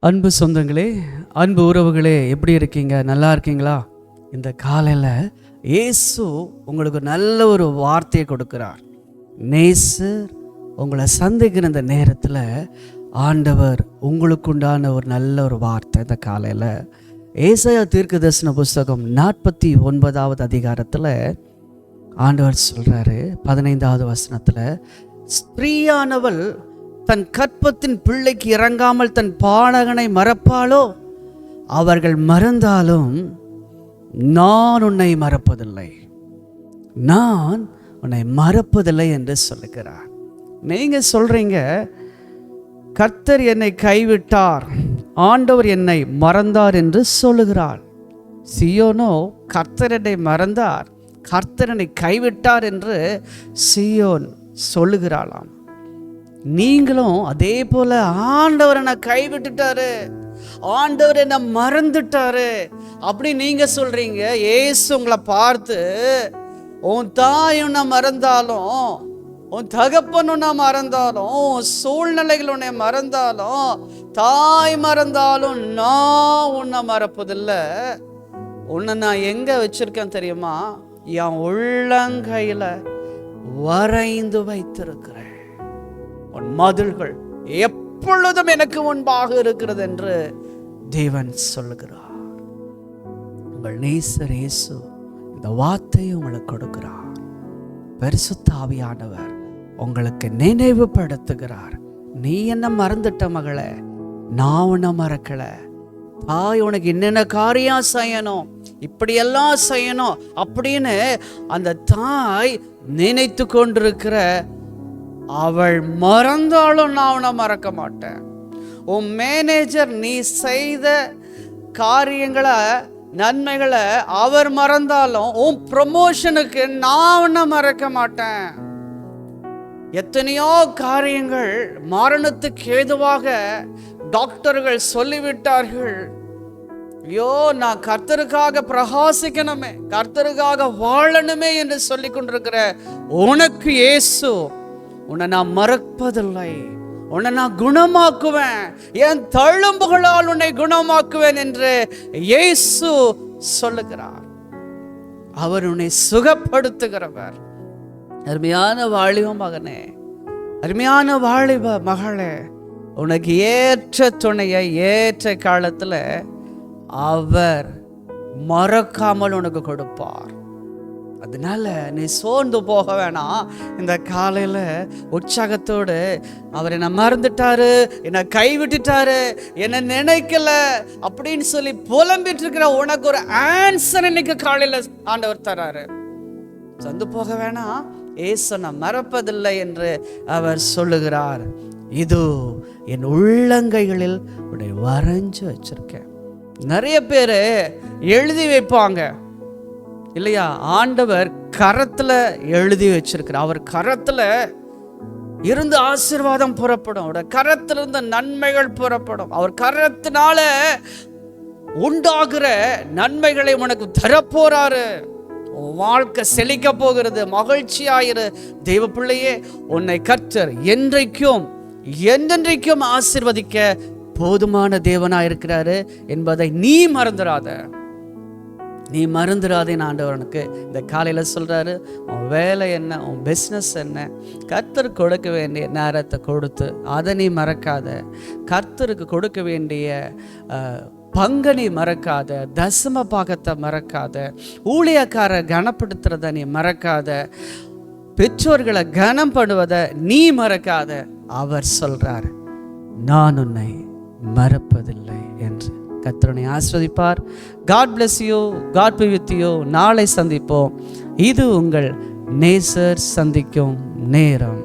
அன்பு சொந்தங்களே, அன்பு உறவுகளே, எப்படி இருக்கீங்க? நல்லா இருக்கீங்களா? இந்த காலையில் இயேசு உங்களுக்கு நல்ல ஒரு வார்த்தையை கொடுக்கிறார். நேசர் உங்களை சந்திக்கிற இந்த நேரத்தில் ஆண்டவர் உங்களுக்கு உண்டான ஒரு நல்ல ஒரு வார்த்தை. இந்த காலையில் ஏசாயா தீர்க்கதரிசன புஸ்தகம் 49வது அதிகாரத்தில் ஆண்டவர் சொல்கிறாரு, 15வது வசனத்தில், ஸ்திரீயானவள் தன் கற்பத்தின் பிள்ளைக்கு இறங்காமல் தன் பாலகனை மறப்பாளோ? அவர்கள் மறந்தாலும் நான் உன்னை மறப்பதில்லை, நான் உன்னை மறப்பதில்லை என்று சொல்லுகிறார். நீங்க சொல்றீங்க, கர்த்தர் என்னை கைவிட்டார், ஆண்டவர் என்னை மறந்தார் என்று சொல்லுகிறார். சீயோனோ கர்த்தர் என்னை மறந்தார், கர்த்தர் என்னை கைவிட்டார் என்று சீயோன் சொல்லுகிறாளாம். நீங்களும் அதே போல ஆண்டவர் என்னை கைவிட்டுட்டாரு, ஆண்டவர் என்ன மறந்துட்டாரு அப்படி நீங்க சொல்றீங்க. இயேசு உங்களை பார்த்து, உன் தாய் உன்னை மறந்தாலும், உன் தகப்பன் உன்னை மறந்தாலும், உன் சூழ்நிலைகள் உன்னை மறந்தாலும், தாய் மறந்தாலும் நான் உன்னை மறப்பதில்லை. உன்னை நான் எங்க வச்சிருக்கேன் தெரியுமா? என் உள்ளங்கையில வரைந்து வைத்திருக்கிறேன். உன் மதில்கள் எப்பொழுதும் எனக்கு முன்பாக இருக்கிறது என்று தேவன் சொல்லுகிறார். உங்கள் நேசர் இயேசு இந்த வார்த்தையை உங்களுக்கு கொடுக்கிறார். பரிசுத்த ஆவியானவர் உங்களுக்கு நினைவுபடுத்துகிறார். நீ என்ன மறந்துட்ட மகளே, நான் உன்னை மறக்கல. தாய் உனக்கு என்னென்ன காரியம் செய்யணும், இப்படியெல்லாம் செய்யணும் அப்படின்னு அந்த தாய் நினைத்து கொண்டிருக்கிற அவள் மறந்தாலும் நான் உன்னை மறக்க மாட்டேன். உன் மேனேஜர் நீ செய்த காரியங்களை, நன்மைகளை அவர் மறந்தாலும் உன் ப்ரமோஷனுக்கு நான் உன்னை மறக்க மாட்டேன். எத்தனையோ காரியங்கள் மரணத்துக்கு ஏதுவாக டாக்டர்கள் சொல்லிவிட்டார்கள். ஐயோ, நான் கர்த்தருக்காக பிரகாசிக்கணுமே, கர்த்தருக்காக வாழணுமே என்று சொல்லி கொண்டிருக்கிற உனக்கு இயேசு, உன்னை நான் மறப்பதில்லை, உன்னை நான் குணமாக்குவேன், என் தழும்புகளால் உன்னை குணமாக்குவேன் என்று இயேசு சொல்லுகிறார். அவர் உன்னை சுகப்படுத்துகிறவர். அருமையான வாலிப மகனே, அருமையான வாலிப மகளே, உனக்கு ஏற்ற துணையை ஏற்ற காலத்தில் அவர் மறக்காமல் உனக்கு கொடுப்பார். அதனால நீ சோர்ந்து போக வேணாம். இந்த காலையில் உற்சாகத்தோடு, அவர் என்னை மறந்துட்டாரு, என்னை கைவிட்டுட்டாரு, என்னை நினைக்கல அப்படின்னு சொல்லி புலம்பிட்டு இருக்கிற உனக்கு ஒரு ஆன்சர் இன்னைக்கு காலையில் ஆண்டவர் தராரு. சந்து போக வேணாம். ஏசு நான் மறப்பதில்லை என்று அவர் சொல்லுகிறார். இது என் உள்ளங்கைகளில் உன்னை வரைஞ்சு வச்சிருக்கேன். நிறைய பேர் எழுதி வைப்பாங்க இல்லையா? ஆண்டவர் கரத்துல எழுதி வச்சிருக்கிறார். அவர் கரத்துல இருந்து ஆசீர்வாதம் புறப்படும், அவருடைய கரத்திலிருந்து நன்மைகள் புறப்படும். அவர் கரத்தினால உண்டாகிற நன்மைகளை உனக்கு தரப்போறாரு. வாழ்க்கை செழிக்க போகிறது. மகிழ்ச்சியாயிரு தெய்வ பிள்ளையே. உன்னை கர்த்தர் என்றைக்கும் என்றென்றைக்கும் ஆசீர்வதிக்க போதுமான தேவனா இருக்கிறாரு என்பதை நீ மறந்துடாத, நீ மறந்துடாதேன்னு ஆண்டவனுக்கு இந்த காலையில் சொல்கிறாரு. உன் வேலை என்ன, உன் பிஸ்னஸ் என்ன, கர்த்தர் கொடுக்க வேண்டிய நேரத்தை கொடுத்து அதை நீ மறக்காத. கர்த்தருக்கு கொடுக்க வேண்டிய பங்கை நீ மறக்காத, தசம பாகத்தை மறக்காத, ஊழியக்கார கனப்படுத்துறத நீ மறக்காத, பெற்றோர்களை கனம் பண்ணுவதை நீ மறக்காத. அவர் சொல்றார், நான் உன்னை மறப்பதில்லை என்று. கர்த்தரை ஆசீர்வதிப்பார். God bless you. God be with you. நாளை சந்திப்போம். இது உங்கள் நேசர் சந்திக்கும் நேரம்.